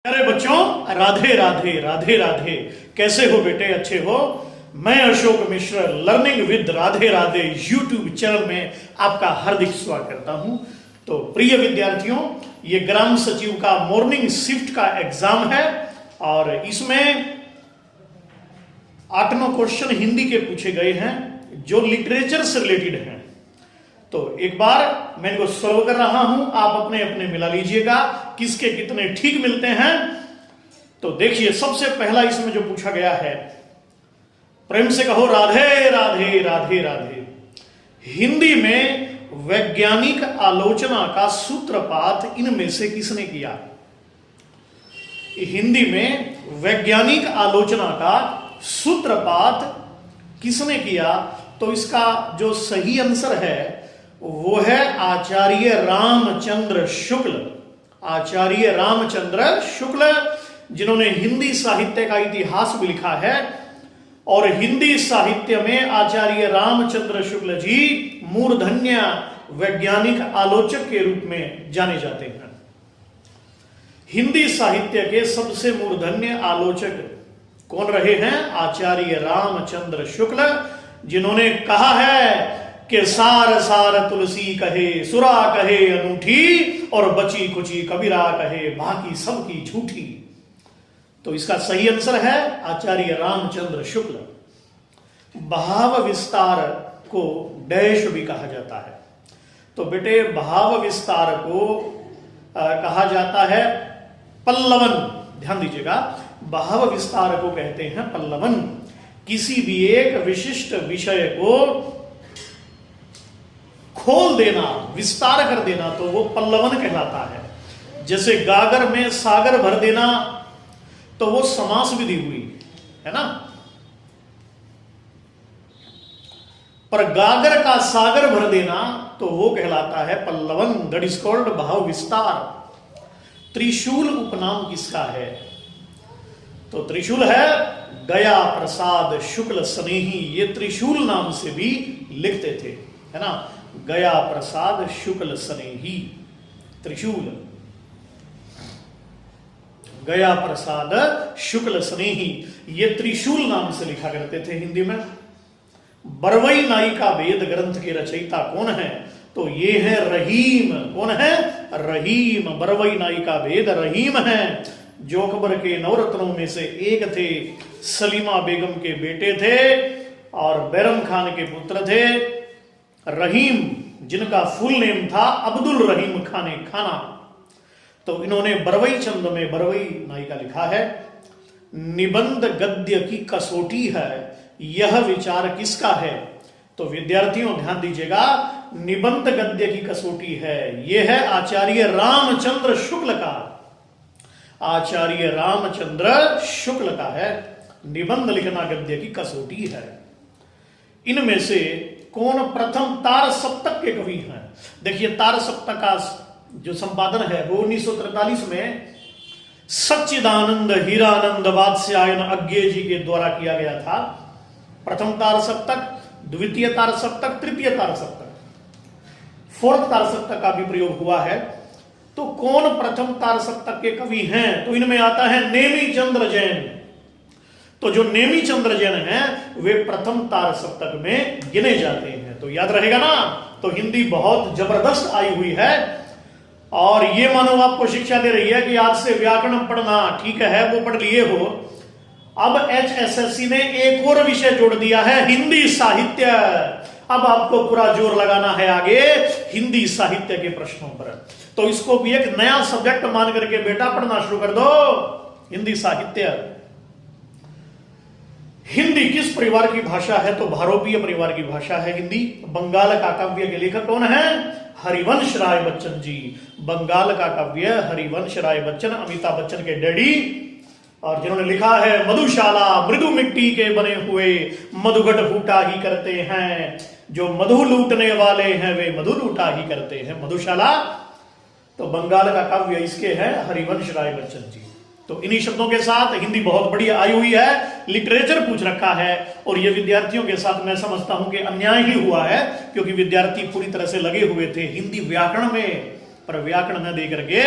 अरे बच्चों, राधे राधे राधे राधे। कैसे हो बेटे? अच्छे हो? मैं Ashok Mishra learning with Radhe Radhe YouTube channel में आपका हार्दिक स्वागत करता हूं। तो प्रिय विद्यार्थियों, ये ग्राम सचिव का मॉर्निंग शिफ्ट का एग्जाम है और इसमें 8-9 क्वेश्चन हिंदी के पूछे गए हैं जो लिटरेचर से रिलेटेड हैं। तो एक बार मैं इनको सॉल्व कर रहा हूं, आप अपने अपने मिला लीजिएगा किसके कितने ठीक मिलते हैं। तो देखिए, सबसे पहला इसमें जो पूछा गया है, प्रेम से कहो राधे राधे राधे राधे। हिंदी में वैज्ञानिक आलोचना का सूत्रपात इनमें से किसने किया? हिंदी में वैज्ञानिक आलोचना का सूत्रपात किसने किया? तो इसका जो सही आंसर है वो है आचार्य रामचंद्र शुक्ल। आचार्य रामचंद्र शुक्ल, जिन्होंने हिंदी साहित्य का इतिहास भी लिखा है और हिंदी साहित्य में आचार्य रामचंद्र शुक्ल जी मूर्धन्य वैज्ञानिक आलोचक के रूप में जाने जाते हैं। हिंदी साहित्य के सबसे मूर्धन्य आलोचक कौन रहे हैं? आचार्य रामचंद्र शुक्ल, जिन्होंने कहा है कि सार सार तुलसी कहे, सुरा कहे अनूठी, और बची कुची कबीरा कहे, बाकी सबकी झूठी। तो इसका सही आंसर है आचार्य रामचंद्र शुक्ल। भाव विस्तार को डैश भी कहा जाता है। तो बेटे, भाव विस्तार को कहा जाता है पल्लवन। ध्यान दीजिएगा, भाव विस्तार को कहते हैं पल्लवन। किसी भी एक विशिष्ट विषय को खोल देना, विस्तार कर देना, तो वो पल्लवन कहलाता है। जैसे गागर में सागर भर देना, तो वो समास विधि हुई, है ना। पर गागर का सागर भर देना तो वो कहलाता है पल्लवन। दैट इज कॉल्ड भाव विस्तार। त्रिशूल उपनाम किसका है? तो त्रिशूल है गया प्रसाद शुक्ल स्नेही। ये त्रिशूल नाम से भी लिखते थे, है ना। गया प्रसाद शुक्ल स्नेही, त्रिशूल। गया प्रसाद शुक्ल स्नेही, ये त्रिशूल नाम से लिखा करते थे हिंदी में। बरवई नायिका वेद ग्रंथ के रचयिता कौन है? तो ये है रहीम। कौन है? रहीम। बरवई नायिका वेद रहीम है, जो अकबर के नवरत्नों में से एक थे। सलीमा बेगम के बेटे थे और बैरम खान के पुत्र थे। रहीम, जिनका फुल नेम था अब्दुल रहीम खाने खाना। तो इन्होंने बरवई चंद में बरवई नायिका लिखा है। निबंध गद्य की कसौटी है, यह विचार किसका है? तो विद्यार्थियों ध्यान दीजिएगा, निबंध गद्य की कसौटी है, यह है आचार्य रामचंद्र शुक्ल का। आचार्य रामचंद्र शुक्ल का है। निबंध लिखना गद्य की कसौटी है। इनमें से कौन प्रथम तार सप्तक के कवि हैं? देखिए, तार सप्तक का जो संपादन है वो 1943 में सच्चिदानंद हीरानंद वात्स्यायन अज्ञे जी के द्वारा किया गया था। प्रथम तार सप्तक, द्वितीय तार सप्तक, तृतीय तार सप्तक, फोर्थ तार सप्तक का भी प्रयोग हुआ है। तो कौन प्रथम तार सप्तक के कवि हैं? तो इनमें आता है नेमी चंद्र जैन। तो जो नेमी चंद्र जैन हैं वे प्रथम तार सप्तक में गिने जाते हैं। तो याद रहेगा ना। तो हिंदी बहुत जबरदस्त आई हुई है और ये मानो आपको शिक्षा दे रही है कि आज से व्याकरण पढ़ना ठीक है, वो पढ़ लिए हो। अब HSSC ने एक और विषय जोड़ दिया है, हिंदी साहित्य। अब आपको पूरा जोर लगाना है आगे हिंदी साहित्य के प्रश्नों पर। तो इसको भी एक नया सब्जेक्ट मान करके बेटा पढ़ना शुरू कर दो, हिंदी साहित्य। हिंदी किस परिवार की भाषा है? तो भारोपीय परिवार की भाषा है हिंदी। बंगाल का काव्य के लेखक कौन है? हरिवंश राय बच्चन जी। बंगाल का काव्य हरिवंश राय बच्चन, अमिताभ बच्चन के डैडी, और जिन्होंने लिखा है मधुशाला मृदु मिट्टी के बने हुए मधुगढ़ फूटा ही करते हैं, जो मधु लूटने वाले हैं वे मधु लूटा ही करते हैं, मधुशाला। तो बंगाल का काव्य इसके है हरिवंश राय बच्चन जी। तो इन्हीं शब्दों के साथ हिंदी बहुत बढ़िया आई हुई है। लिटरेचर पूछ रखा है और ये विद्यार्थियों के साथ मैं समझता हूं कि अन्याय ही हुआ है, क्योंकि विद्यार्थी पूरी तरह से लगे हुए थे हिंदी व्याकरण में। पर व्याकरण न दे करके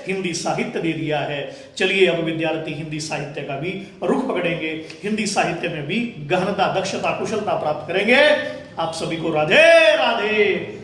हिंदी साहित्य दे दिया है। चलिए अब विद्यार्थी हिंदी साहित्य का भी रुख पकड़ेंगे, हिंदी साहित्य में भी गहनता, दक्षता, कुशलता प्राप्त करेंगे। आप सभी को राधे राधे।